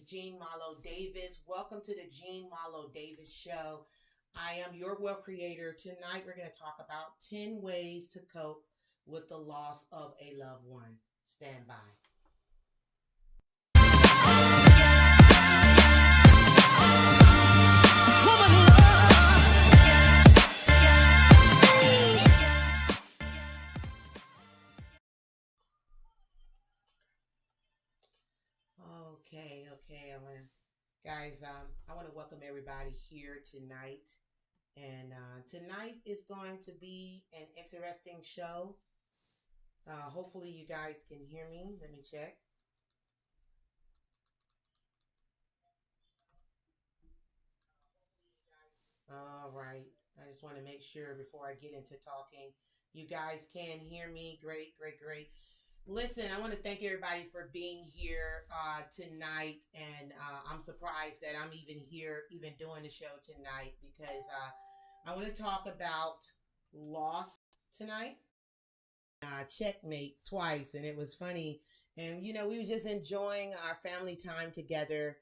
Jean Marlo Davis. Welcome to the Jean Marlo Davis Show. I am your well creator. Tonight we're going to talk about 10 ways to cope with the loss of a loved one. Stand by. Okay. I want to welcome everybody here tonight. And tonight is going to be an interesting show. Hopefully, you guys can hear me. Let me check. All right. I just want to make sure before I get into talking, you guys can hear me. Great. Listen, I want to thank everybody for being here tonight. And I'm surprised that I'm even here, even doing the show tonight, because I want to talk about loss tonight. Checkmate twice, and it was funny. And we were just enjoying our family time together,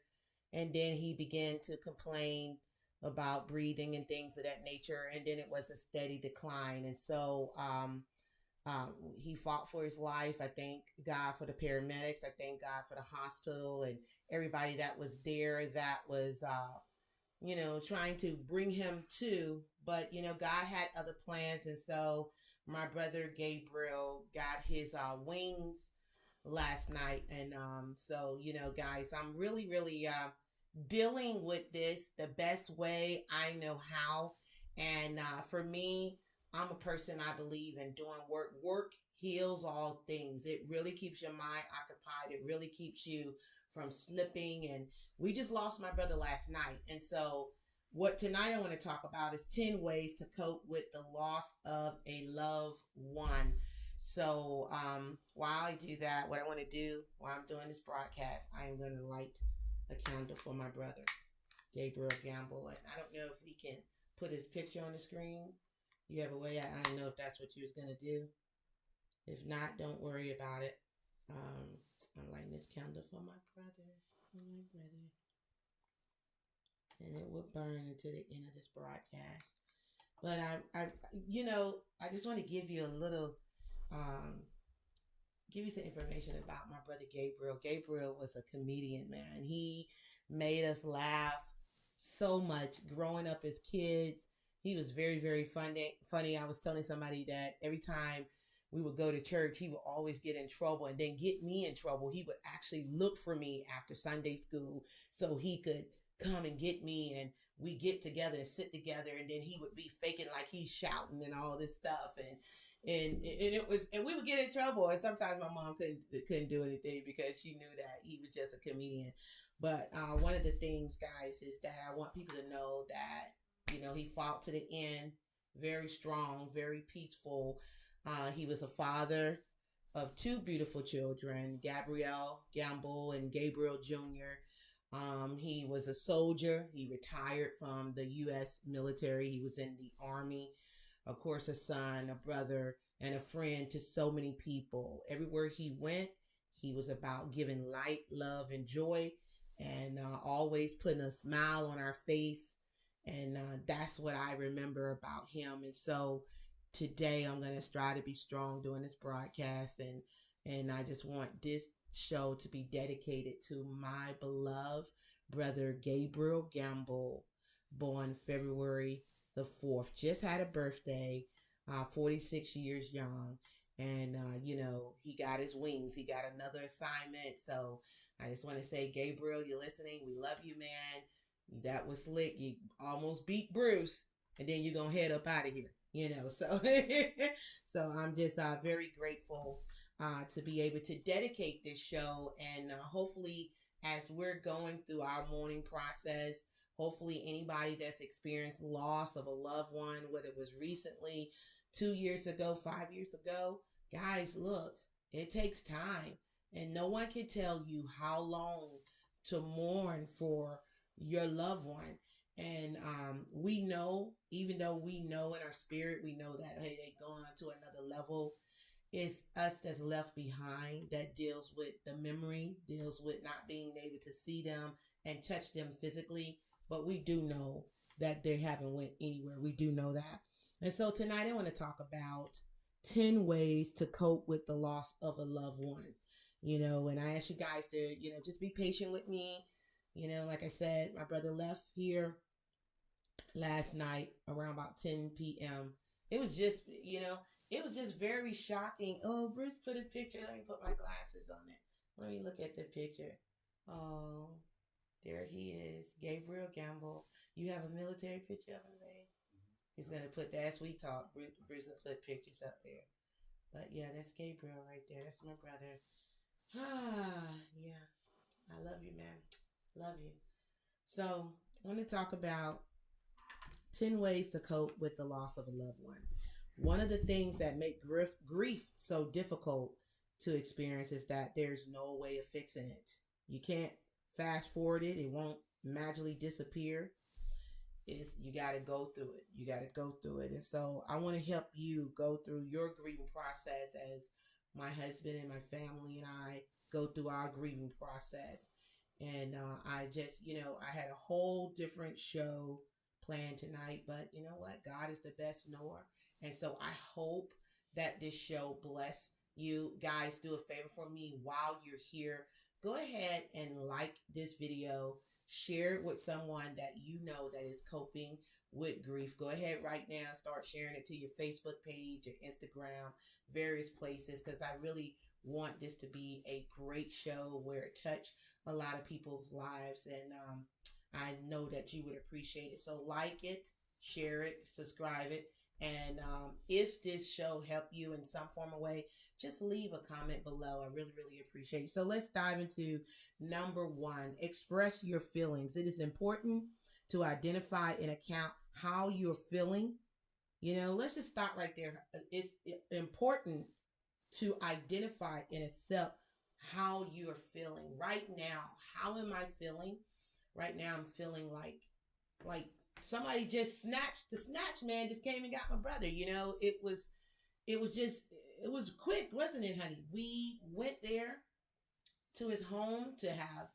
and then he began to complain about breathing and things of that nature, and then it was a steady decline. And so he fought for his life. I thank God for the paramedics. I thank God for the hospital and everybody that was there that was trying to bring him to. But God had other plans, and so my brother Gabriel got his wings last night. And so guys, I'm really dealing with this the best way I know how. And for me, I'm a person, I believe in doing work. Work heals all things. It really keeps your mind occupied. It really keeps you from slipping. And we just lost my brother last night. And so what tonight I want to talk about is 10 ways to cope with the loss of a loved one. So while I do that, what I want to do while I'm doing this broadcast, I am going to light a candle for my brother, Gabriel Gamble. And I don't know if we can put his picture on the screen. You have a way? I don't know if that's what you was going to do. If not, don't worry about it. I'm lighting this candle for my brother. And it will burn until the end of this broadcast. But I just want to give you a little, give you some information about my brother Gabriel. Gabriel was a comedian, man. He made us laugh so much growing up as kids. He was very funny. I was telling somebody that every time we would go to church, he would always get in trouble and then get me in trouble. He would actually look for me after Sunday school so he could come and get me, and we get together and sit together, and then he would be faking like he's shouting and all this stuff, and we would get in trouble. And sometimes my mom couldn't do anything because she knew that he was just a comedian. But one of the things, guys, is that I want people to know that he fought to the end, very strong, very peaceful. He was a father of two beautiful children, Gabrielle Gamble and Gabriel Jr. He was a soldier. He retired from the U.S. military. He was in the Army. Of course, a son, a brother, and a friend to so many people. Everywhere he went, he was about giving light, love, and joy, and always putting a smile on our face. And that's what I remember about him. And so today I'm going to strive to be strong doing this broadcast. And I just want this show to be dedicated to my beloved brother Gabriel Gamble, born February the 4th. Just had a birthday, 46 years young. And, he got his wings. He got another assignment. So I just want to say, Gabriel, you're listening. We love you, man. That was slick. You almost beat Bruce, and then you're going to head up out of here, So, so I'm just very grateful to be able to dedicate this show. And hopefully, as we're going through our mourning process, hopefully anybody that's experienced loss of a loved one, whether it was recently, 2 years ago, 5 years ago, guys, look, it takes time. And no one can tell you how long to mourn for your loved one. And we know, even though we know in our spirit, we know that, hey, they're going to another level, it's us that's left behind that deals with the memory, deals with not being able to see them and touch them physically. But we do know that they haven't went anywhere. We do know that. And so tonight I want to talk about 10 ways to cope with the loss of a loved one. And I ask you guys to, just be patient with me. Like I said, my brother left here last night around about 10 p.m. It was just, it was just very shocking. Oh, Bruce put a picture. Let me put my glasses on it. Let me look at the picture. Oh, there he is. Gabriel Gamble. You have a military picture of him, babe? He's going to put that as we talk. Bruce will put pictures up there. But yeah, that's Gabriel right there. That's my brother. Yeah. I love you, man. Love you. So I want to talk about 10 ways to cope with the loss of a loved one. One of the things that make grief so difficult to experience is that there's no way of fixing it. You can't fast forward it. It won't magically disappear. You got to go through it. You got to go through it. And so I want to help you go through your grieving process as my husband and my family and I go through our grieving process. And I just, I had a whole different show planned tonight, but you know what? God is the best knower. And so I hope that this show bless you. Guys, do a favor for me while you're here. Go ahead and like this video. Share it with someone that you know that is coping with grief. Go ahead right now. Start sharing it to your Facebook page, your Instagram, various places, because I really want this to be a great show where it touched a lot of people's lives. And I know that you would appreciate it. So like it, share it, subscribe it. And if this show helped you in some form or way, just leave a comment below. I really, really appreciate it. So let's dive into number 1. Express your feelings. It is important to identify and account how you're feeling. Let's just stop right there. It's important to identify and accept how you're feeling right now. How am I feeling? Right now I'm feeling like somebody just the snatch man just came and got my brother. It was quick, wasn't it, honey? We went there to his home to have,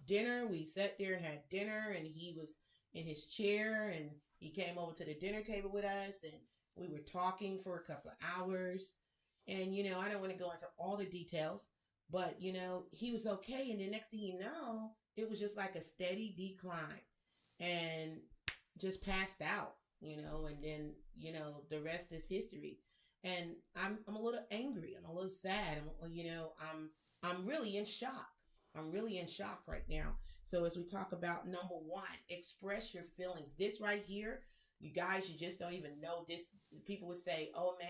dinner. We sat there and had dinner, and he was in his chair, and he came over to the dinner table with us, and we were talking for a couple of hours. And, I don't want to go into all the details, but, he was okay. And the next thing you know, it was just like a steady decline and just passed out, and then, the rest is history. And I'm a little angry. I'm a little sad. I'm really in shock. I'm really in shock right now. So as we talk about number 1, express your feelings. This right here, you guys, you just don't even know this. People would say, oh man,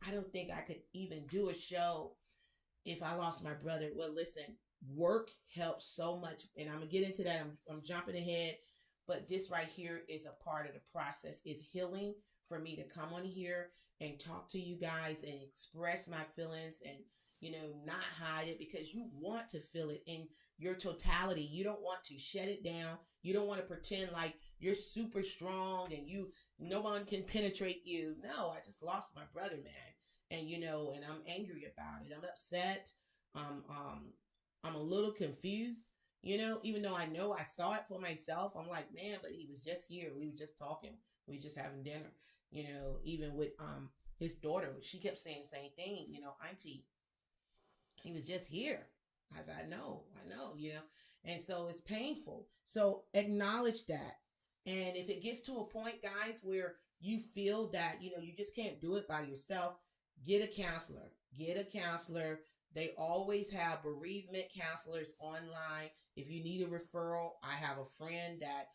I don't think I could even do a show if I lost my brother. Well, listen, work helps so much. And I'm going to get into that. I'm jumping ahead. But this right here is a part of the process. It's healing for me to come on here and talk to you guys and express my feelings and, not hide it, because you want to feel it in your totality. You don't want to shut it down. You don't want to pretend like you're super strong and no one can penetrate you. No, I just lost my brother, man. And, and I'm angry about it. I'm upset. I'm a little confused. Even though I know I saw it for myself, I'm like, man, but he was just here. We were just talking. We were just having dinner. Even with his daughter, she kept saying the same thing. Auntie, he was just here. I said, I know. And so it's painful. So acknowledge that. And if it gets to a point, guys, where you feel that, you just can't do it by yourself, get a counselor. Get a counselor. They always have bereavement counselors online. If you need a referral, I have a friend that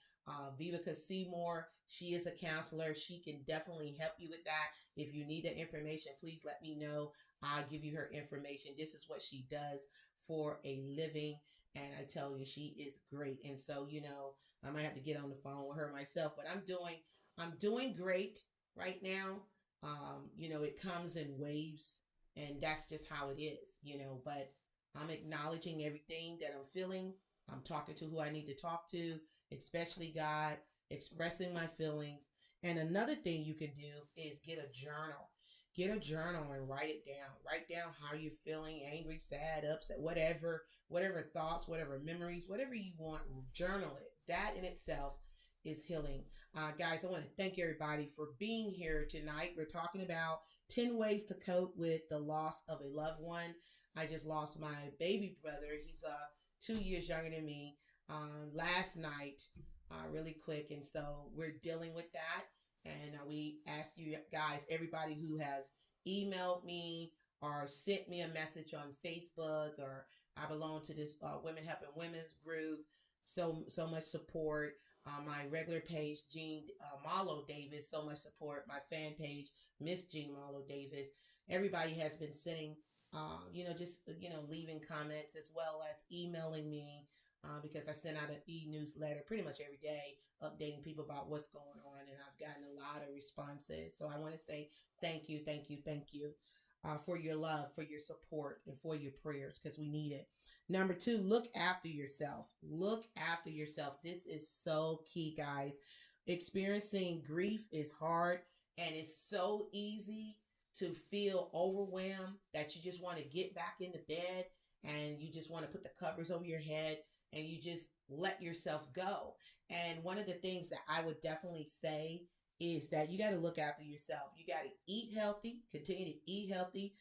Vivica Seymour, she is a counselor. She can definitely help you with that. If you need that information, please let me know. I'll give you her information. This is what she does for a living. And I tell you, she is great. And so, I might have to get on the phone with her myself, but I'm doing great right now. It comes in waves, and that's just how it is, but I'm acknowledging everything that I'm feeling. I'm talking to who I need to talk to, especially God, expressing my feelings. And another thing you can do is get a journal. get a journal and write it down. Write down how you're feeling, angry, sad, upset, whatever thoughts, whatever memories, whatever you want, journal it. That in itself is healing. Guys, I want to thank everybody for being here tonight. We're talking about 10 ways to cope with the loss of a loved one. I just lost my baby brother. He's 2 years younger than me last night, really quick. And so we're dealing with that. And we ask you guys, everybody who have emailed me or sent me a message on Facebook, or I belong to this Women Helping Women's group. So much support. My regular page, Jean Marlo Davis, so much support. My fan page, Miss Jean Marlo Davis. Everybody has been sending, just leaving comments as well as emailing me because I send out an e-newsletter pretty much every day, updating people about what's going on, and I've gotten a lot of responses. So I want to say thank you, thank you, thank you for your love, for your support, and for your prayers, because we need it. Number two, look after yourself. Look after yourself. This is so key, guys. Experiencing grief is hard, and it's so easy to feel overwhelmed that you just want to get back into bed and you just want to put the covers over your head and you just let yourself go. And one of the things that I would definitely say is that you got to look after yourself. You got to eat healthy, continue to eat healthy.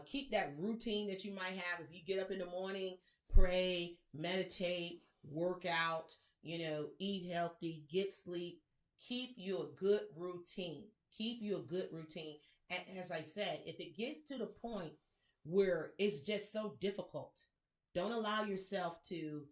Keep that routine that you might have. If you get up in the morning, pray, meditate, work out, eat healthy, get sleep. Keep you a good routine. Keep you a good routine. And as I said, if it gets to the point where it's just so difficult, don't allow yourself to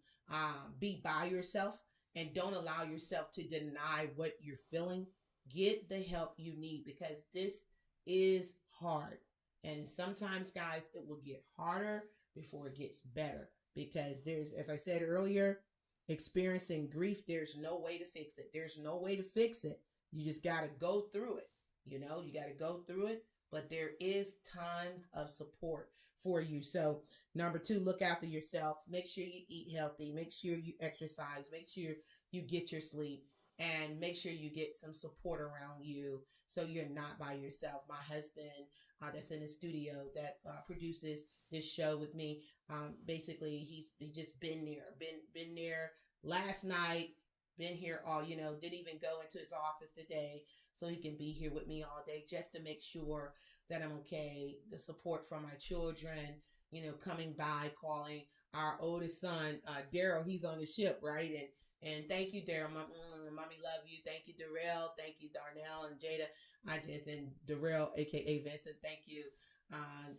be by yourself, and don't allow yourself to deny what you're feeling. Get the help you need, because this is hard. And sometimes, guys, it will get harder before it gets better, because there's, as I said earlier, experiencing grief, there's no way to fix it. There's no way to fix it. You just got to go through it. You got to go through it, but there is tons of support for you. So number two, look after yourself. Make sure you eat healthy. Make sure you exercise. Make sure you get your sleep, and make sure you get some support around you so you're not by yourself. My husband, that's in the studio, that produces this show with me, basically he just been there last night, been here all, didn't even go into his office today so he can be here with me all day just to make sure that I'm okay. The support from my children, coming by, calling our oldest son, Daryl, he's on the ship, right? And thank you, Daryl. Mommy love you. Thank you, Darrell. Thank you, Darnell and Jada. And Darrell, aka Vincent, thank you.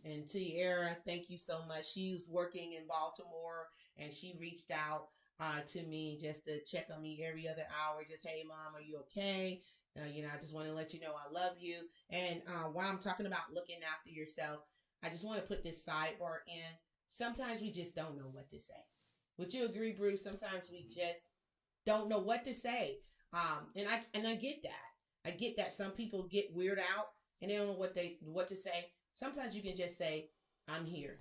And Tiara, thank you so much. She was working in Baltimore, and she reached out to me just to check on me every other hour. Just, hey, Mom, are you okay? I just want to let you know I love you. And while I'm talking about looking after yourself, I just want to put this sidebar in. Sometimes we just don't know what to say. Would you agree, Bruce? Sometimes we just don't know what to say. And I get that. I get that some people get weirded out and they don't know what to say. Sometimes you can just say, I'm here.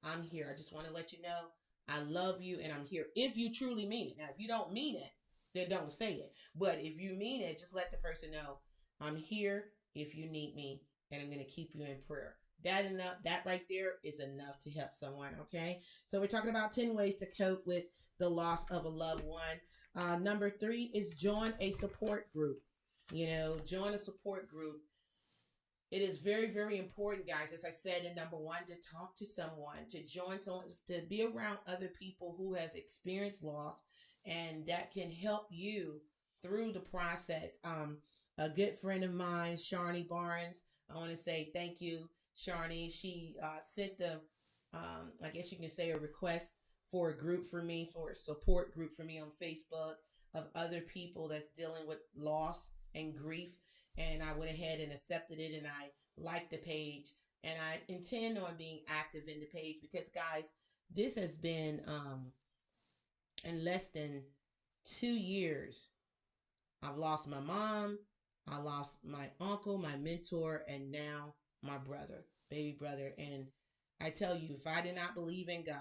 I'm here. I just want to let you know I love you and I'm here. If you truly mean it. Now, if you don't mean it, then don't say it. But if you mean it, just let the person know I'm here if you need me, and I'm going to keep you in prayer. That right there is enough to help someone. Okay. So we're talking about 10 ways to cope with the loss of a loved one. Number 3 is join a support group. Join a support group. It is very, very important, guys, as I said in number 1, to talk to someone, to join someone, to be around other people who has experienced loss, and that can help you through the process. A good friend of mine, Sharnie Barnes, I want to say thank you, Sharnie. She sent I guess you can say, a request for a group for me, for a support group for me on Facebook of other people that's dealing with loss and grief. And I went ahead and accepted it, and I liked the page, and I intend on being active in the page because, guys, this has been in less than 2 years. I've lost my mom, I lost my uncle, my mentor, and now my brother, baby brother. And I tell you, if I did not believe in God,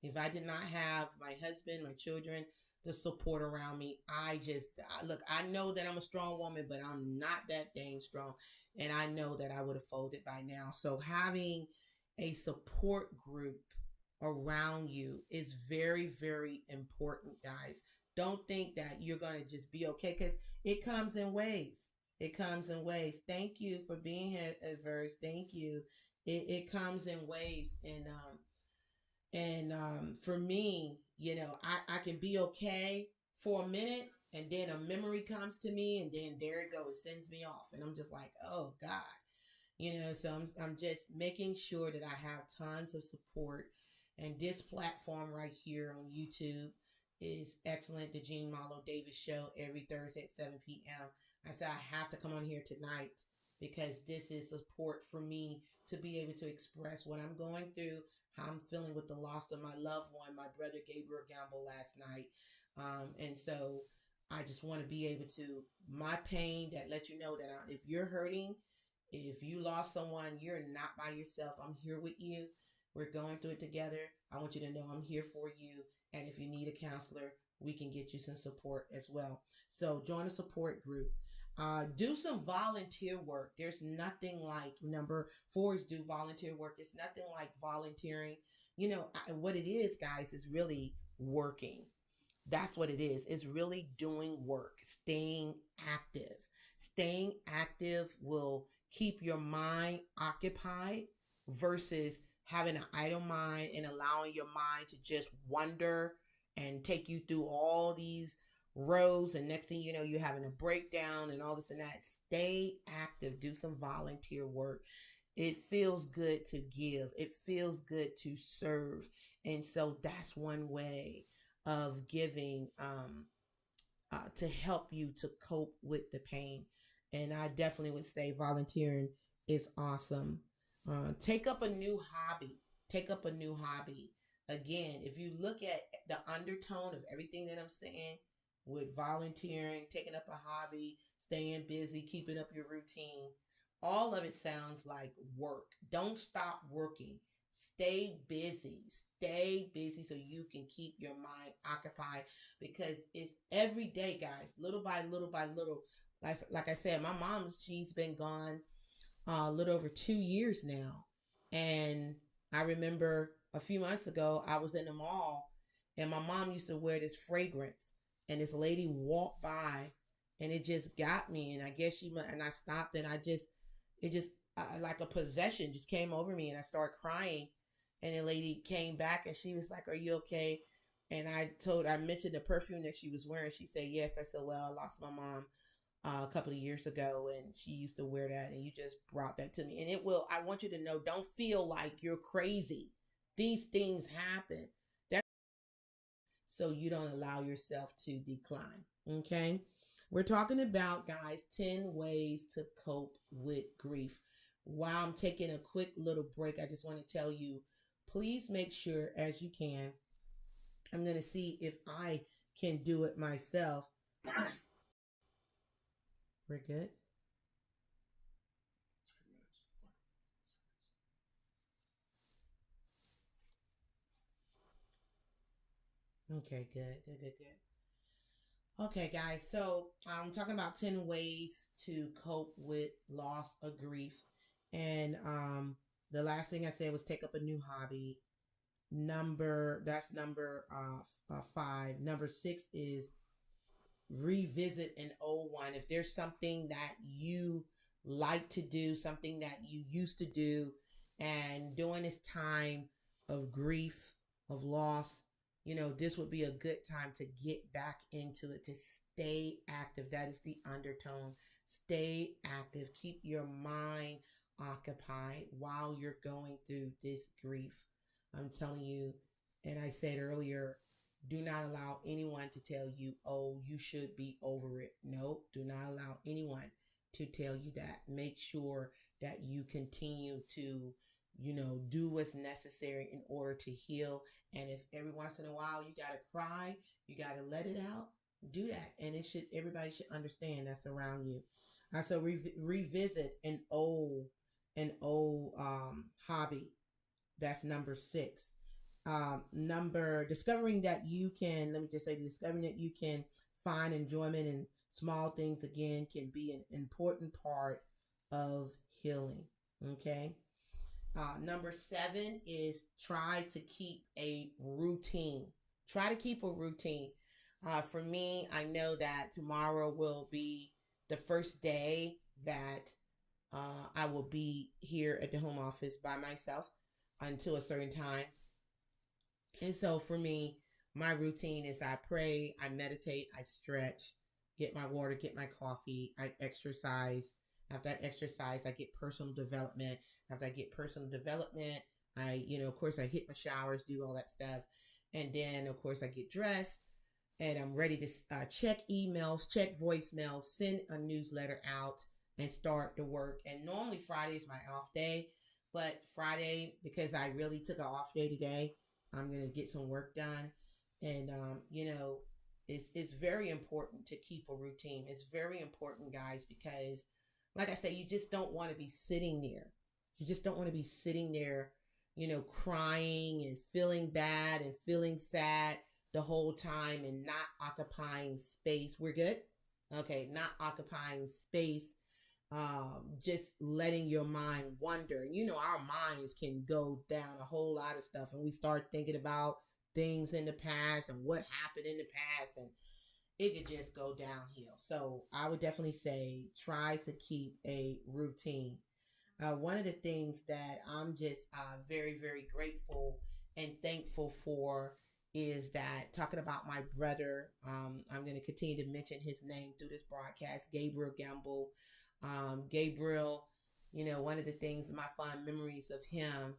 if I did not have my husband, my children, the support around me, look, I know that I'm a strong woman, but I'm not that dang strong. and I know that I would have folded by now. So having a support group around you is very, very important, guys. Don't think that you're going to just be okay, because it comes in waves. It comes in waves. Thank you for being here, Adverse. Thank you. It comes in waves. And for me, I can be okay for a minute, and then a memory comes to me, and then there it goes, it sends me off. And I'm just like, oh God. So I'm just making sure that I have tons of support. And this platform right here on YouTube is excellent. The Jean Marlo Davis show every Thursday at 7 p.m. I said I have to come on here tonight because this is support for me to be able to express what I'm going through, how I'm feeling with the loss of my loved one, my brother Gabriel Gamble last night. And so I just want to be able to, my pain that let you know that if you're hurting, if you lost someone, you're not by yourself. I'm here with you. We're going through it together. I want you to know I'm here for you. And if you need a counselor, we can get you some support as well. So join a support group. Do some volunteer work. There's nothing like, number 4 is do volunteer work. There's nothing like volunteering. What it is, guys, is really working. That's what it is. It's really doing work, staying active. Staying active will keep your mind occupied versus having an idle mind and allowing your mind to just wander and take you through all these rows. And next thing you know, you're having a breakdown and all this and that. Stay active. Do some volunteer work. It feels good to give. It feels good to serve. And so that's one way of giving to help you to cope with the pain. And I definitely would say volunteering is awesome. Take up a new hobby. Take up a new hobby. Again, if you look at the undertone of everything that I'm saying with volunteering, taking up a hobby, staying busy, keeping up your routine, all of it sounds like work. Don't stop working. Stay busy. Stay busy so you can keep your mind occupied, because it's every day, guys, little by little by little. Like I said, my mom's, she's been gone a little over 2 years now. And I remember a few months ago, I was in the mall and my mom used to wear this fragrance, and this lady walked by and it just got me. And I guess and I stopped, and it just, like a possession just came over me, and I started crying. And the lady came back and she was like, "Are you okay?" And I mentioned the perfume that she was wearing. She said, "Yes." I said, "Well, I lost my mom a couple of years ago, and she used to wear that, and you just brought that to me." And I want you to know, don't feel like you're crazy. These things happen. That's so you don't allow yourself to decline. Okay. We're talking about, guys, 10 ways to cope with grief. While I'm taking a quick little break, I just want to tell you, please make sure, as you can, I'm going to see if I can do it myself. We're good. Okay, good, good, good, good. Okay, guys. So I'm talking about 10 ways to cope with loss or grief. And the last thing I said was take up a new hobby. That's number 5. Number 6 is revisit an old one. If there's something that you like to do, something that you used to do, and during this time of grief, of loss, this would be a good time to get back into it, to stay active. That is the undertone. Stay active. Keep your mind occupied while you're going through this grief. I'm telling you, and I said earlier, do not allow anyone to tell you, "Oh, you should be over it." No, do not allow anyone to tell you that. Make sure that you continue to, do what's necessary in order to heal. And if every once in a while you got to cry, you got to let it out, do that. And everybody should understand that's around you. So revisit an old hobby. That's number 6. Discovering that you can, let me just say, discovering that you can find enjoyment in small things again can be an important part of healing. Okay. Number 7 is try to keep a routine. Try to keep a routine. For me, I know that tomorrow will be the first day that I will be here at the home office by myself until a certain time. And so for me, my routine is I pray, I meditate, I stretch, get my water, get my coffee, I exercise. After I exercise, I get personal development. After I get personal development, of course, I hit my showers, do all that stuff. And then, of course, I get dressed and I'm ready to check emails, check voicemails, send a newsletter out, and start the work. And normally Friday is my off day, but Friday, because I really took an off day today, I'm gonna get some work done. And it's very important to keep a routine. It's very important, guys, because like I say, you just don't want to be sitting there. You just don't want to be sitting there, crying and feeling bad and feeling sad the whole time and not occupying space. We're good? Okay, not occupying space, just letting your mind wander. Our minds can go down a whole lot of stuff and we start thinking about things in the past and what happened in the past, and it could just go downhill. So I would definitely say try to keep a routine. One of the things that I'm just very, very grateful and thankful for is that talking about my brother, I'm going to continue to mention his name through this broadcast, Gabriel Gamble. Gabriel, one of the things, my fond memories of him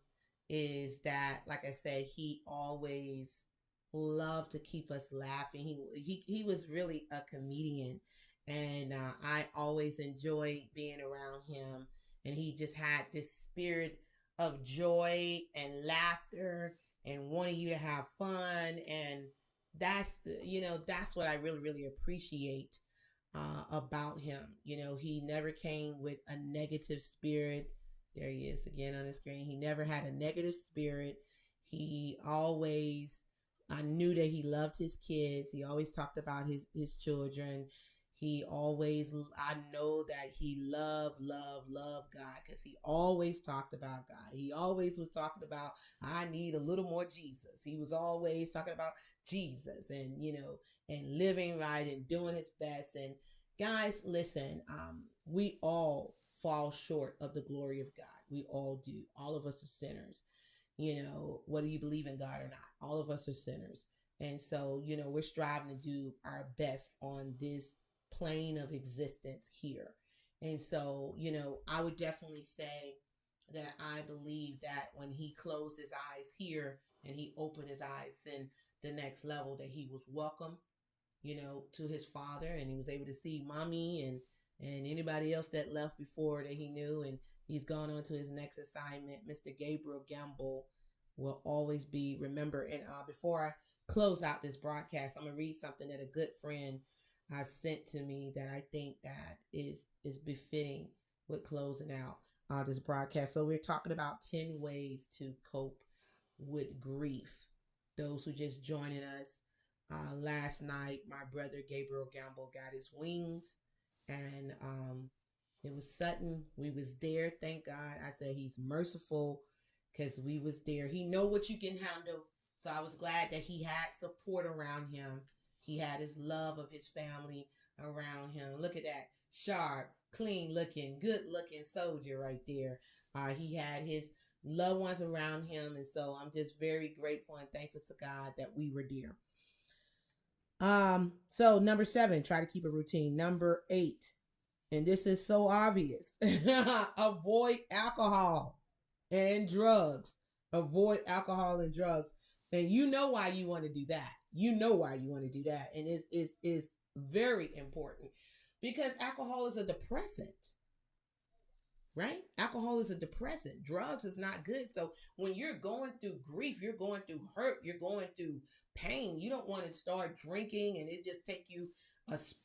is that, like I said, he always loved to keep us laughing. He was really a comedian, and I always enjoyed being around him. And he just had this spirit of joy and laughter and wanting you to have fun. And that's what I really, really appreciate about him. He never came with a negative spirit. There he is again on the screen. He never had a negative spirit. He always, I knew that he loved his kids. He always talked about his children. He always, I know that he loved God, because he always talked about God. He always was talking about, I need a little more Jesus. He was always talking about Jesus and, and living right and doing his best. And guys, listen, we all fall short of the glory of God. We all do. All of us are sinners. Whether you believe in God or not, all of us are sinners. And so, we're striving to do our best on this plane of existence here. And so, I would definitely say that I believe that when he closed his eyes here and he opened his eyes in the next level, that he was welcome, to his father, and he was able to see mommy and anybody else that left before that he knew, and he's gone on to his next assignment. Mr. Gabriel Gamble will always be remembered. And before I close out this broadcast, I'm gonna read something that a good friend sent to me that I think that is befitting with closing out this broadcast. So we're talking about 10 ways to cope with grief. Those who just joining us, last night, my brother Gabriel Gamble got his wings, and it was sudden. We was there, thank God. I said he's merciful because we was there. He know what you can handle. So I was glad that he had support around him. He had his love of his family around him. Look at that sharp, clean looking, good looking soldier right there. He had his loved ones around him. And so I'm just very grateful and thankful to God that we were there. So number 7, try to keep a routine. Number 8, and this is so obvious, avoid alcohol and drugs. Avoid alcohol and drugs. And you know why you want to do that. You know why you want to do that. And it's very important because alcohol is a depressant, right? Alcohol is a depressant. Drugs is not good. So when you're going through grief, you're going through hurt, you're going through pain, you don't want to start drinking and it just take you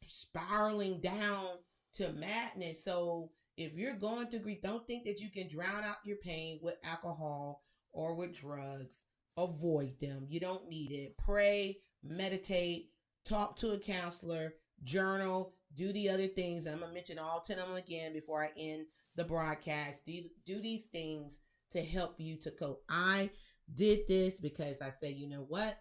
spiraling down to madness. So if you're going through grief, don't think that you can drown out your pain with alcohol or with drugs. Avoid them. You don't need it. Pray, meditate, talk to a counselor, journal, do the other things. I'm going to mention all 10 of them again before I end the broadcast, do these things to help you to cope. I did this because I said, you know what?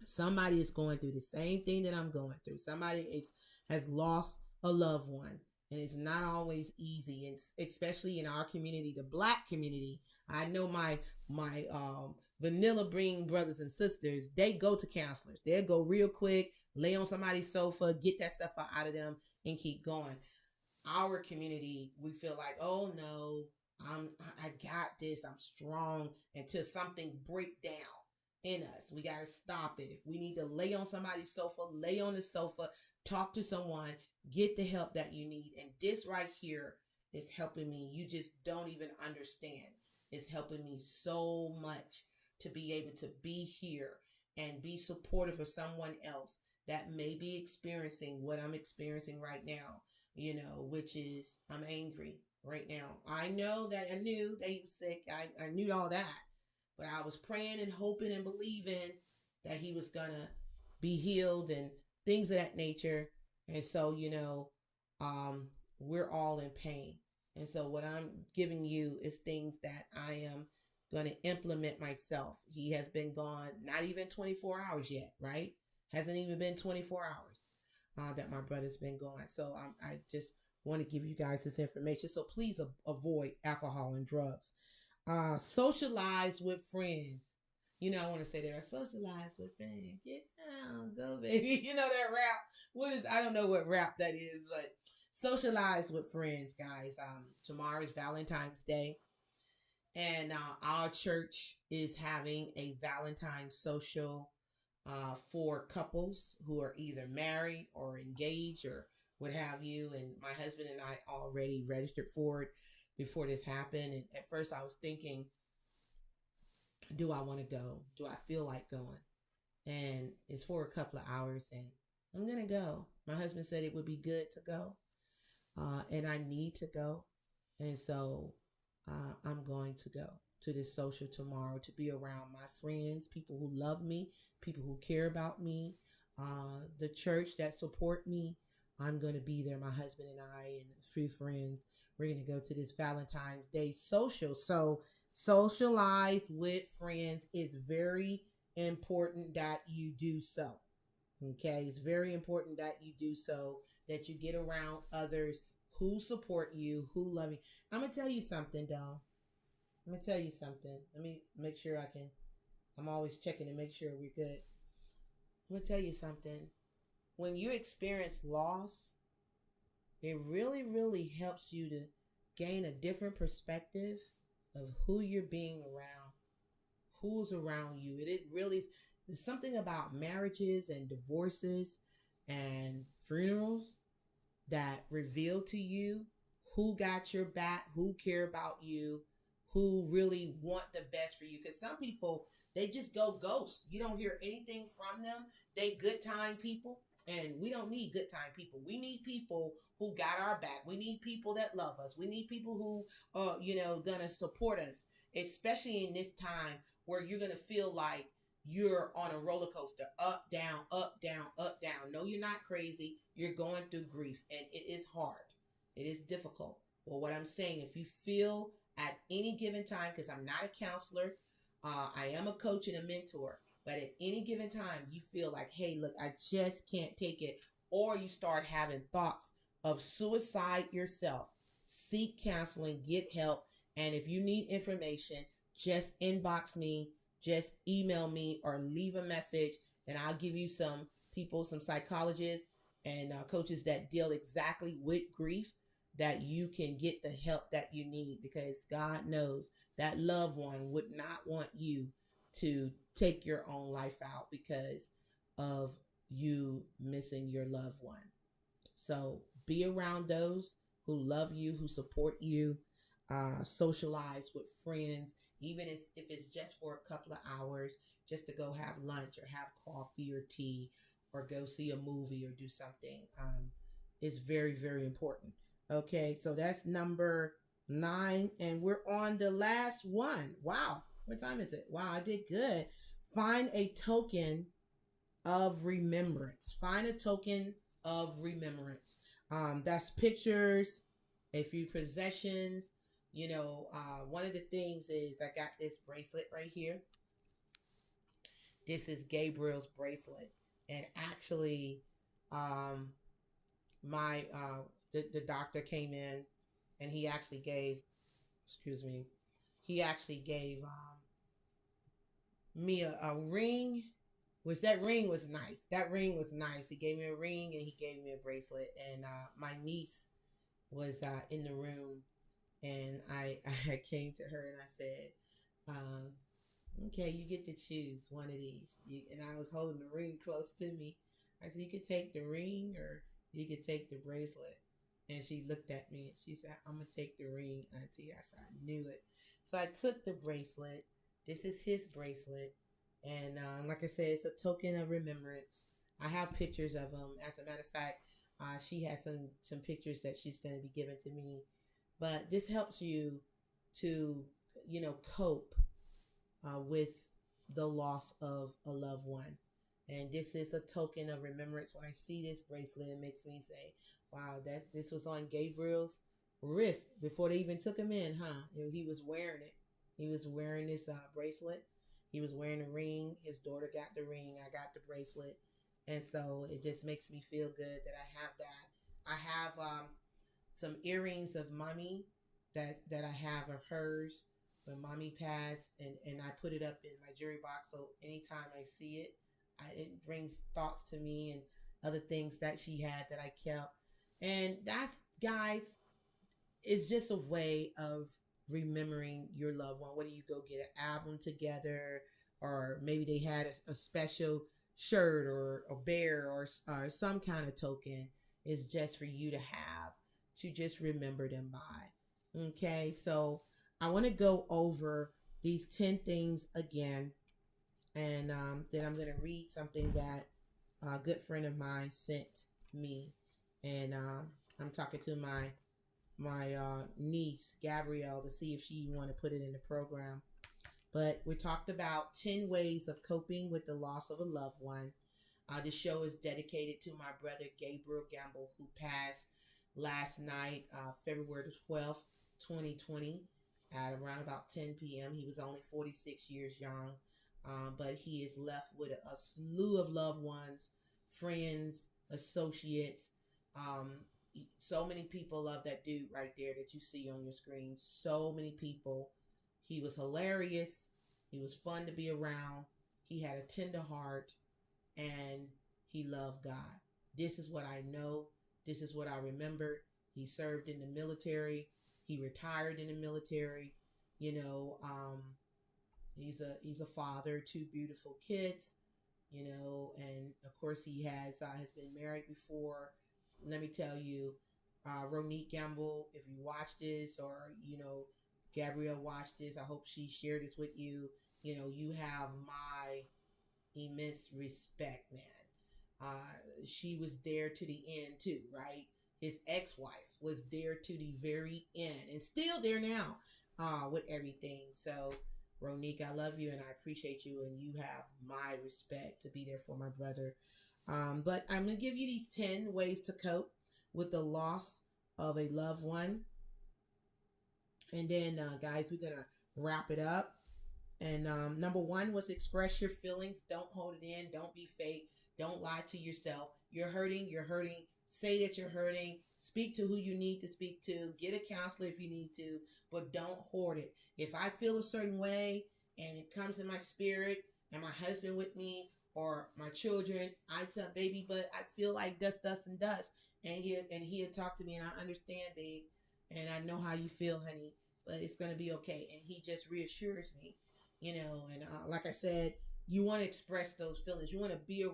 Somebody is going through the same thing that I'm going through. Somebody has lost a loved one, and it's not always easy, and especially in our community, the Black community. I know my vanilla bean brothers and sisters. They go to counselors. They'll go real quick, lay on somebody's sofa, get that stuff out of them, and keep going. Our community, we feel like, oh no, I got this. I'm strong until something break down in us. We got to stop it. If we need to lay on somebody's sofa, lay on the sofa, talk to someone, get the help that you need. And this right here is helping me. You just don't even understand. It's helping me so much to be able to be here and be supportive of someone else that may be experiencing what I'm experiencing right now, which is I'm angry right now. I know that I knew that he was sick. I knew all that. But I was praying and hoping and believing that he was going to be healed and things of that nature. And so, we're all in pain. And so what I'm giving you is things that I am going to implement myself. He has been gone not even 24 hours yet, right? Hasn't even been 24 hours that my brother's been gone. So I just want to give you guys this information. So please avoid alcohol and drugs. Socialize with friends. I want to say there, socialize with friends. Get down, go baby. You know that rap. I don't know what rap that is, but socialize with friends, guys. Tomorrow is Valentine's Day, and our church is having a Valentine's social for couples who are either married or engaged or what have you. And my husband and I already registered for it before this happened. And at first I was thinking, do I want to go? Do I feel like going? And it's for a couple of hours and I'm going to go. My husband said it would be good to go. And I need to go. And so I'm going to go to this social tomorrow to be around my friends, people who love me, people who care about me, the church that support me. I'm going to be there, my husband and I and a few friends. We're going to go to this Valentine's Day social. So socialize with friends. It's very important that you do so. Okay, it's very important that you do so, that you get around others who support you, who love you. I'm going to tell you something, though. I'm going to tell you something. Let me make sure I'm always checking to make sure we're good. I'm going to tell you something. When you experience loss, it really, really helps you to gain a different perspective of who you're being around, who's around you. It really is. There's something about marriages and divorces and funerals that reveal to you who got your back, who care about you, who really want the best for you. Because some people, they just go ghost. You don't hear anything from them. They good time people. And we don't need good time people. We need people who got our back. We need people that love us. We need people who are, gonna support us, especially in this time where you're gonna feel like you're on a roller coaster, up, down, up, down, up, down. No, you're not crazy. You're going through grief, and it is hard. It is difficult. But what I'm saying, if you feel at any given time, because I'm not a counselor, I am a coach and a mentor. But at any given time, you feel like, hey, look, I just can't take it. Or you start having thoughts of suicide yourself. Seek counseling, get help. And if you need information, just inbox me, just email me or leave a message. And I'll give you some people, some psychologists and coaches that deal exactly with grief, that you can get the help that you need. Because God knows that loved one would not want you to take your own life out because of you missing your loved one. So be around those who love you, who support you. Socialize with friends, even if it's just for a couple of hours, just to go have lunch or have coffee or tea or go see a movie or do something. Is very, very important. Okay, so that's number 9, and we're on the last one. Wow, what time is it? Wow, I did good. Find a token of remembrance. Find a token of remembrance. That's pictures, a few possessions. One of the things is I got this bracelet right here. This is Gabriel's bracelet, and actually, um, my the doctor came in, and he actually gave, excuse me, he actually gave me a ring, which that ring was nice. That ring was nice. He gave me a ring and he gave me a bracelet, and my niece was in the room, and I came to her and I said, um, okay, you get to choose one of these. And I was holding the ring close to me. I said, you could take the ring or you could take the bracelet. And she looked at me and she said, I'm going to take the ring, Auntie. I said, I knew it. So I took the bracelet. This is his bracelet. And like I said, it's a token of remembrance. I have pictures of him. As a matter of fact, she has some pictures that she's going to be giving to me. But this helps you to, cope with the loss of a loved one. And this is a token of remembrance. When I see this bracelet, it makes me say, wow, this was on Gabriel's wrist before they even took him in, huh? He was wearing it. He was wearing this bracelet. He was wearing a ring. His daughter got the ring. I got the bracelet. And so it just makes me feel good that I have that. I have some earrings of mommy that I have of hers when mommy passed, and I put it up in my jewelry box, so anytime I see it, it brings thoughts to me and other things that she had that I kept. And that's, guys, it's just a way of remembering your loved one. Whether you go get an album together, or maybe they had a special shirt or a bear or some kind of token, is just for you to have to just remember them by. Okay, so I want to go over these 10 things again, and then I'm going to read something that a good friend of mine sent me. And I'm talking to my niece Gabrielle to see if she want to put it in the program. But we talked about 10 ways of coping with the loss of a loved one. The show is dedicated to my brother Gabriel Gamble, who passed last night, February the 12th, 2020, at around about 10 p.m. He was only 46 years young, but he is left with a slew of loved ones, friends, associates. Um, so many people love that dude right there that you see on your screen. So many people. He was hilarious. He was fun to be around. He had a tender heart, and he loved God. This is what I know. This is what I remember. He served in the military. He retired in the military. You know, he's a father, two beautiful kids. And of course he has been married before. Let me tell you, Ronique Gamble, if you watch this, or Gabrielle watched this, I hope she shared this with you. You have my immense respect, man. She was there to the end too, right? His ex-wife was there to the very end, and still there now, with everything. So, Ronique, I love you and I appreciate you, and you have my respect to be there for my brother. But I'm gonna give you these 10 ways to cope with the loss of a loved one, and then, guys, we're gonna wrap it up. And number one was express your feelings. Don't hold it in. Don't be fake. Don't lie to yourself. You're hurting. You're hurting. Say that you're hurting. Speak to who you need to speak to. Get a counselor if you need to, but don't hoard it. If I feel a certain way and it comes in my spirit, and my husband with me or my children, I tell baby, but I feel like dust, and dust. And he'll talk to me, and I understand, babe, and I know how you feel, honey, but it's gonna be okay. And he just reassures me. And like I said, you want to express those feelings. You want to be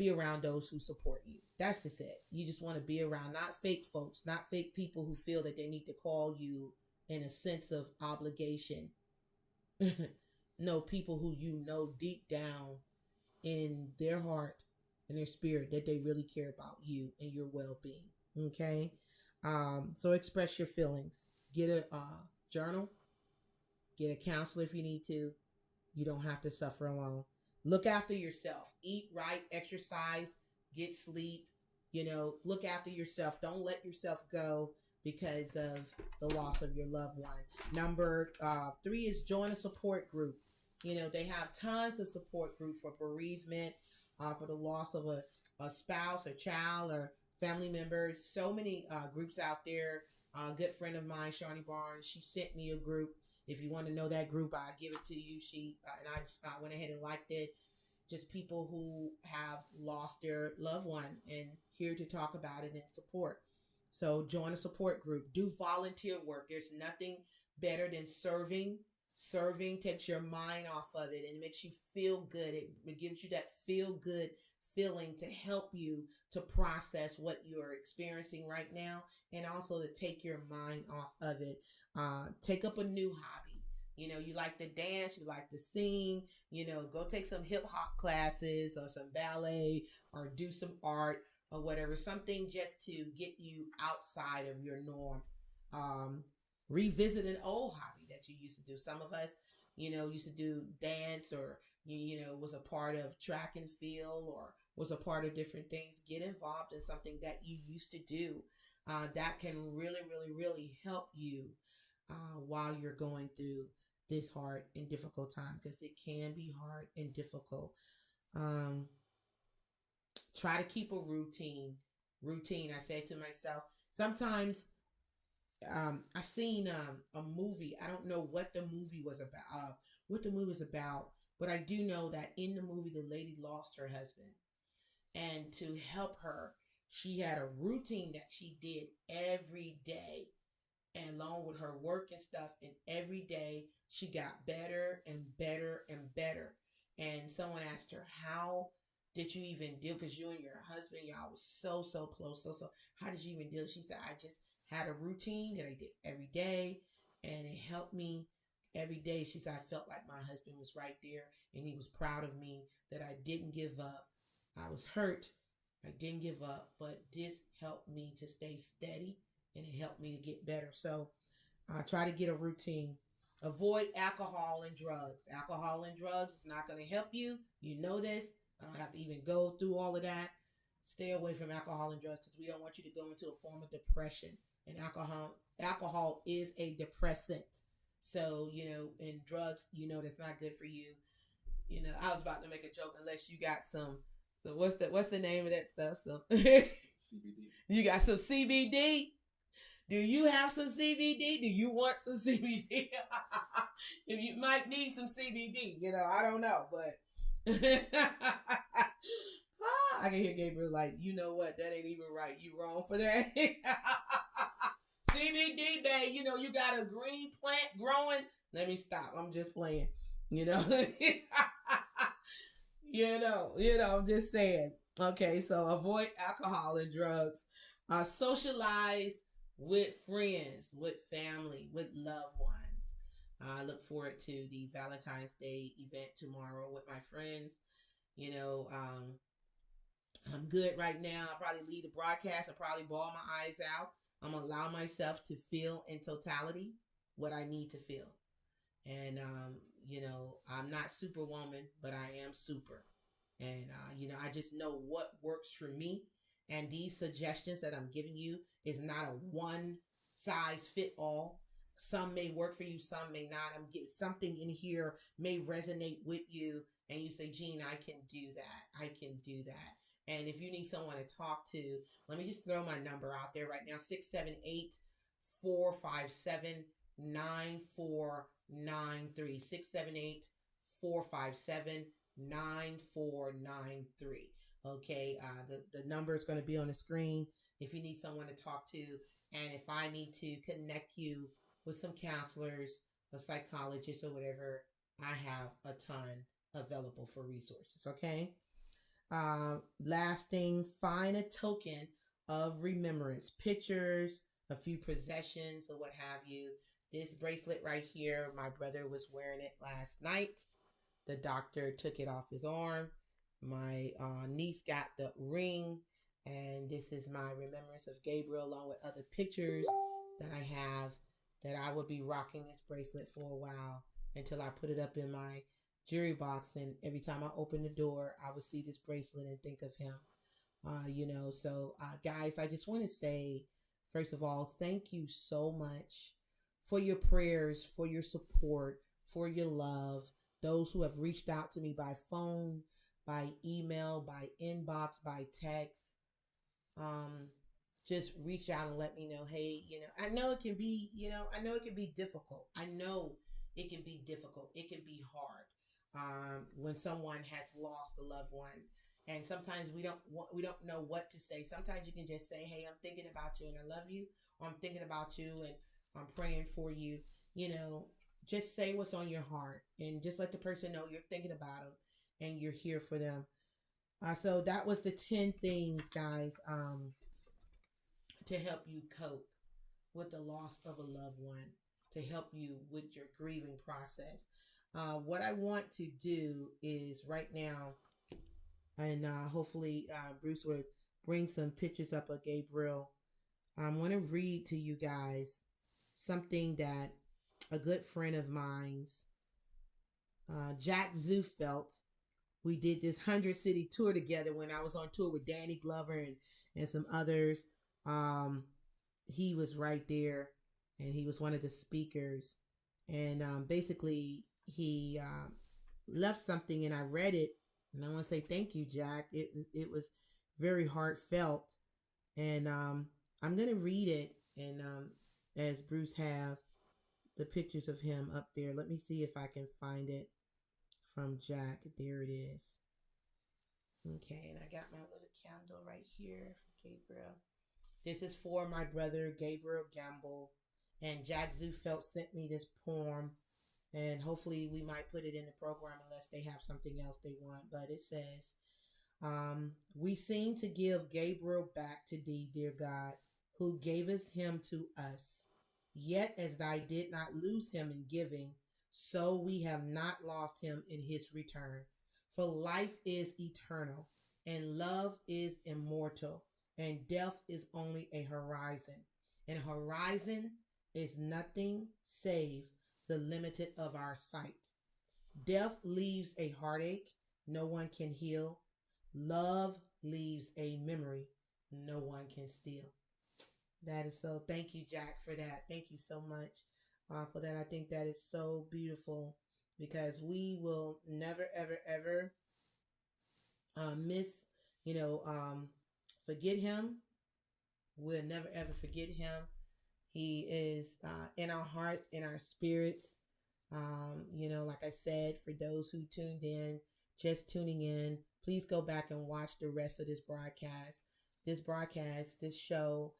around those who support you. That's just it. You just want to be around not fake folks, not fake people who feel that they need to call you in a sense of obligation. No, people who deep down in their heart and their spirit that they really care about you and your well-being. Okay. So express your feelings. Get a journal. Get a counselor if you need to. You don't have to suffer alone. Look after yourself. Eat right, exercise, get sleep, Look after yourself. Don't let yourself go because of the loss of your loved one. Number 3 is join a support group. They have tons of support group for bereavement, for the loss of a spouse or child or family members. So many groups out there. A good friend of mine, Shawnee Barnes, she sent me a group. If you want to know that group, I'll give it to you. She and I went ahead and liked it. Just people who have lost their loved one and here to talk about it and support. So join a support group. Do volunteer work. There's nothing better than serving. Serving takes your mind off of it and it makes you feel good. It gives you that feel good feeling to help you to process what you're experiencing right now and also to take your mind off of it. Take up a new hobby. You like to dance, you like to sing, go take some hip hop classes or some ballet or do some art or whatever, something just to get you outside of your norm. Revisit an old hobby that you used to do. Some of us, used to do dance or, was a part of track and field or was a part of different things. Get involved in something that you used to do that can really, really, really help you while you're going through this hard and difficult time because it can be hard and difficult. Try to keep a routine. I said to myself, sometimes I seen a movie. I don't know what the movie was about. But I do know that in the movie, the lady lost her husband, and to help her, she had a routine that she did every day and along with her work and stuff. And every day she got better and better and better. And someone asked her, how did you even deal? Because you and your husband, y'all was so close. So how did you even deal? She said, I just had a routine that I did every day and it helped me every day. She said, I felt like my husband was right there and he was proud of me that I didn't give up. I was hurt. I didn't give up, but this helped me to stay steady and it helped me to get better. So try to get a routine. Avoid alcohol and drugs. Alcohol and drugs is not going to help you. You know this. I don't have to even go through all of that. Stay away from alcohol and drugs because we don't want you to go into a form of depression. And alcohol is a depressant. So, and drugs, that's not good for you. I was about to make a joke unless you got some. So what's the name of that stuff? So CBD. You got some CBD? Do you have some CBD? Do you want some CBD? If you might need some CBD, I don't know, but I can hear Gabriel like, you know what? That ain't even right. You wrong for that. CBD, babe. You got a green plant growing. Let me stop. I'm just playing. I'm just saying. Okay, so avoid alcohol and drugs. Socialize with friends, with family, with loved ones. I look forward to the Valentine's Day event tomorrow with my friends. I'm good right now. I'll probably lead the broadcast. I'll probably bawl my eyes out. I'm going to allow myself to feel in totality what I need to feel. And, I'm not superwoman, but I am super. And, I just know what works for me. And these suggestions that I'm giving you is not a one size fit all. Some may work for you, some may not. I'm getting something in here may resonate with you. And you say, Jean, I can do that. I can do that. And if you need someone to talk to, let me just throw my number out there right now, 678-457-9493. 678-457-9493. Okay, the number is going to be on the screen if you need someone to talk to. And if I need to connect you with some counselors, a psychologist, or whatever, I have a ton available for resources. Okay. Last thing, find a token of remembrance, pictures, a few possessions, or what have you. This bracelet right here, my brother was wearing it last night. The doctor took it off his arm. My niece got the ring, and this is my remembrance of Gabriel along with other pictures that I have, that I will be rocking this bracelet for a while until I put it up in my jewelry box. And every time I open the door, I would see this bracelet and think of him. Guys, I just want to say, first of all, thank you so much for your prayers, for your support, for your love. Those who have reached out to me by phone, by email, by inbox, by text, um, just reach out and let me know, hey, I know it can be, I know it can be difficult. I know it can be difficult. It can be hard when someone has lost a loved one. And sometimes we don't know what to say. Sometimes you can just say, "Hey, I'm thinking about you and I love you," or "I'm thinking about you and I'm praying for you." You know, just say what's on your heart and just let the person know you're thinking about them and you're here for them. So that was the 10 things, guys, to help you cope with the loss of a loved one, to help you with your grieving process. What I want to do is right now, and hopefully Bruce would bring some pictures up of Gabriel. I want to read to you guys something that a good friend of mine's, Jack Zufelt, we did this 100 city tour together when I was on tour with Danny Glover and some others. Um, he was right there and he was one of the speakers. And basically, he left something and I read it. And I want to say thank you, Jack. It was very heartfelt. And I'm going to read it. And as Bruce have the pictures of him up there, let me see if I can find it from Jack. There it is. Okay, and I got my little candle right here for Gabriel. This is for my brother Gabriel Gamble. And Jack Zufelt sent me this poem. And hopefully we might put it in the program unless they have something else they want. But it says, we seem to give Gabriel back to thee, dear God, who gavest him to us. Yet as thy did not lose him in giving, so we have not lost him in his return. For life is eternal, and love is immortal, and death is only a horizon. And horizon is nothing save the limited of our sight. Death leaves a heartache no one can heal. Love leaves a memory no one can steal. That is so. Thank you, Jack, for that. Thank you so much for that. I think that is so beautiful because we will never, ever, ever miss, you know, forget him. We'll never, ever forget him. He is in our hearts, in our spirits. Like I said, for those who tuned in, just tuning in, please go back and watch the rest of this broadcast. This show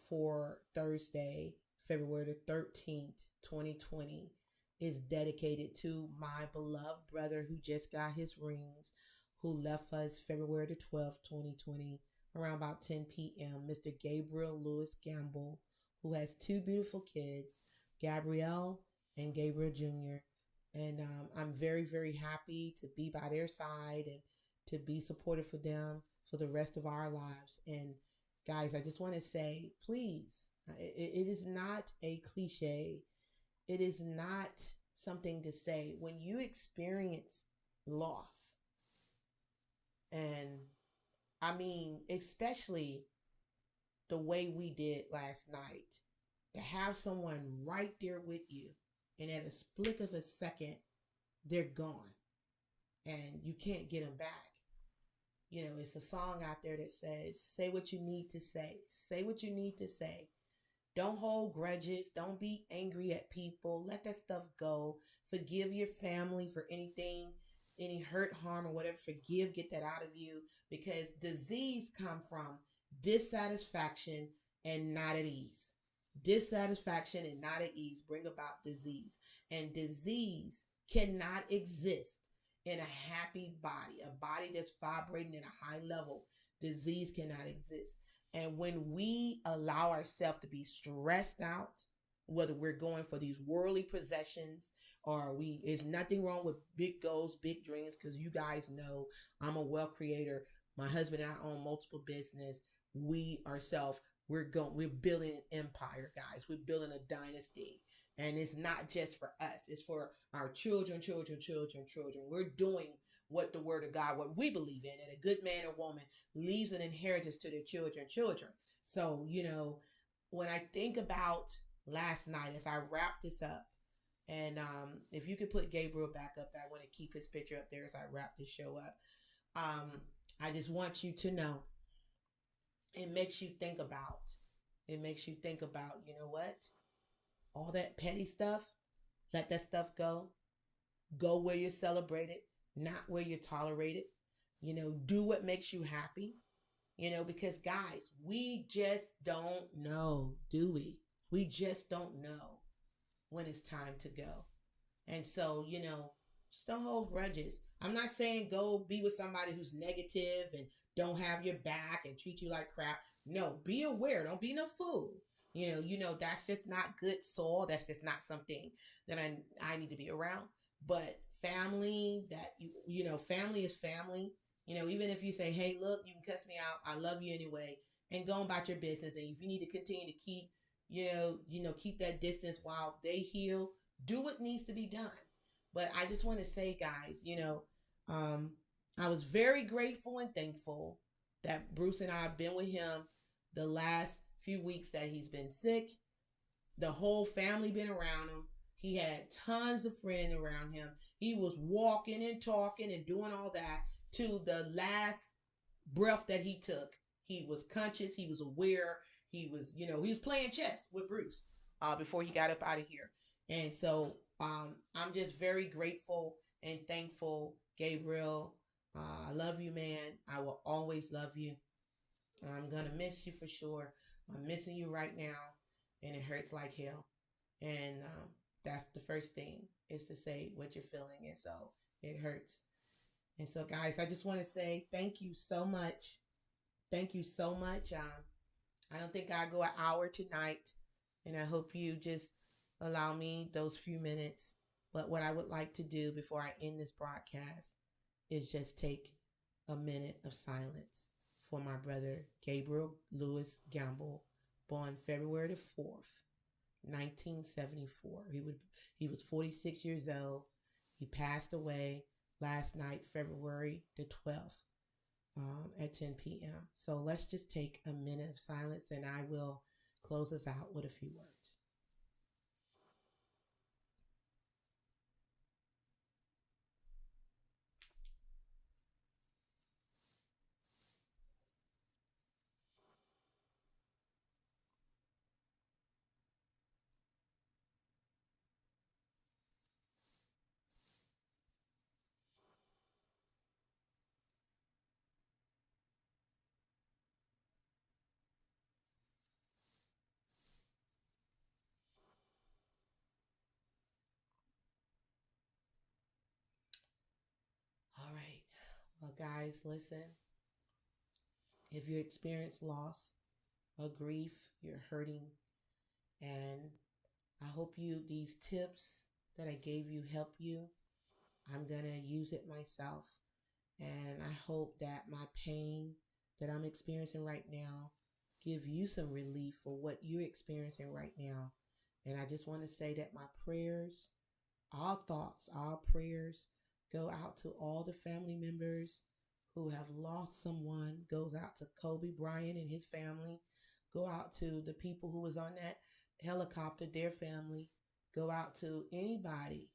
for Thursday, February the 13th, 2020, is dedicated to my beloved brother who just got his rings, who left us February the 12th, 2020, around about 10 p.m., Mr. Gabriel Lewis Gamble, who has two beautiful kids, Gabrielle and Gabriel Jr. And I'm very, very happy to be by their side and to be supportive for them for the rest of our lives. And guys, I just want to say, please, it is not a cliche. It is not something to say. When you experience loss, and I mean, especially the way we did last night, to have someone right there with you, and at a split of a second, they're gone, and you can't get them back. It's a song out there that says, say what you need to say. Say what you need to say. Don't hold grudges. Don't be angry at people. Let that stuff go. Forgive your family for anything, any hurt, harm, or whatever. Forgive, get that out of you, because disease come from dissatisfaction and not at ease. Dissatisfaction and not at ease bring about disease. And disease cannot exist in a happy body, a body that's vibrating at a high level. Disease cannot exist. And when we allow ourselves to be stressed out, whether we're going for these worldly possessions or there's nothing wrong with big goals, big dreams, because you guys know I'm a wealth creator. My husband and I own multiple business. We ourselves, we're building an empire, guys. We're building a dynasty. And it's not just for us. It's for our children, children, children, children. We're doing what the word of God, what we believe in, that a good man or woman leaves an inheritance to their children. So, when I think about last night as I wrap this up, and if you could put Gabriel back up, I want to keep his picture up there as I wrap this show up. I just want you to know it makes you think about, you know what? All that petty stuff, let that stuff go. Go where you're celebrated, not where you're tolerated. Do what makes you happy. Because guys, we just don't know, do we? We just don't know when it's time to go. And so, just don't hold grudges. I'm not saying go be with somebody who's negative and don't have your back and treat you like crap. No, be aware. Don't be no fool. That's just not good soul. That's just not something that I need to be around. But family, family is family. Even if you say, hey, look, you can cuss me out. I love you anyway. And go about your business. And if you need to continue to keep, keep that distance while they heal, do what needs to be done. But I just want to say, guys, I was very grateful and thankful that Bruce and I have been with him the last few weeks that he's been sick. The whole family been around him. He had tons of friends around him. He was walking and talking and doing all that to the last breath that he took. He was conscious. He was aware. He was, he was playing chess with Bruce before he got up out of here. And so I'm just very grateful and thankful, Gabriel. I love you, man. I will always love you. I'm going to miss you for sure. I'm missing you right now, and it hurts like hell. And that's the first thing, is to say what you're feeling. And so it hurts. And so, guys, I just want to say thank you so much. Thank you so much. I don't think I'll go an hour tonight, and I hope you just allow me those few minutes. But what I would like to do before I end this broadcast is just take a minute of silence for my brother, Gabriel Lewis Gamble, born February the 4th, 1974. He was 46 years old. He passed away last night, February the 12th, at 10 p.m. So let's just take a minute of silence, and I will close us out with a few words. All right. Well, guys, listen. If you experience loss or grief, you're hurting, and I hope these tips that I gave you help you. I'm going to use it myself. And I hope that my pain that I'm experiencing right now give you some relief for what you're experiencing right now. And I just want to say that my prayers, our thoughts, our prayers go out to all the family members who have lost someone. Goes out to Kobe Bryant and his family. Go out to the people who was on that helicopter, their family. Go out to anybody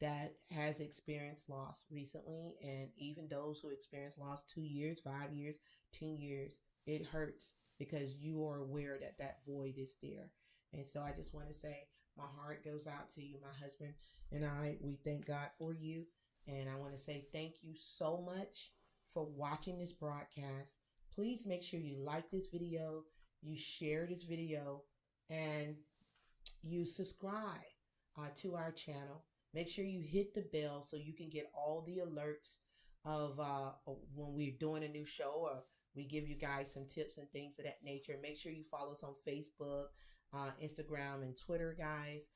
that has experienced loss recently, and even those who experienced loss 2 years, 5 years, 10 years. It hurts because you are aware that that void is there. And so I just want to say my heart goes out to you. My husband and I, we thank God for you. And I want to say thank you so much for watching this broadcast. Please make sure you like this video, you share this video, and you subscribe to our channel. Make sure you hit the bell so you can get all the alerts of when we're doing a new show, or we give you guys some tips and things of that nature. Make sure you follow us on Facebook, Instagram, and Twitter, guys.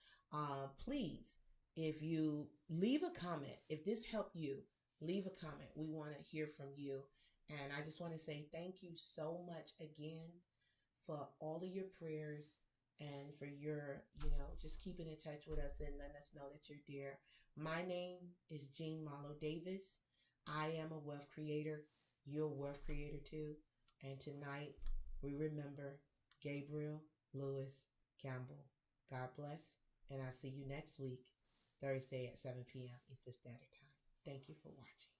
Please, if you leave a comment, if this helped you, leave a comment. We want to hear from you. And I just want to say thank you so much again for all of your prayers, and for your, just keeping in touch with us and letting us know that you're there. My name is Jean Marlo Davis. I am a wealth creator. You're a wealth creator too. And tonight we remember Gabriel Lewis Campbell. God bless. And I'll see you next week, Thursday at 7 p.m. Eastern Standard Time. Thank you for watching.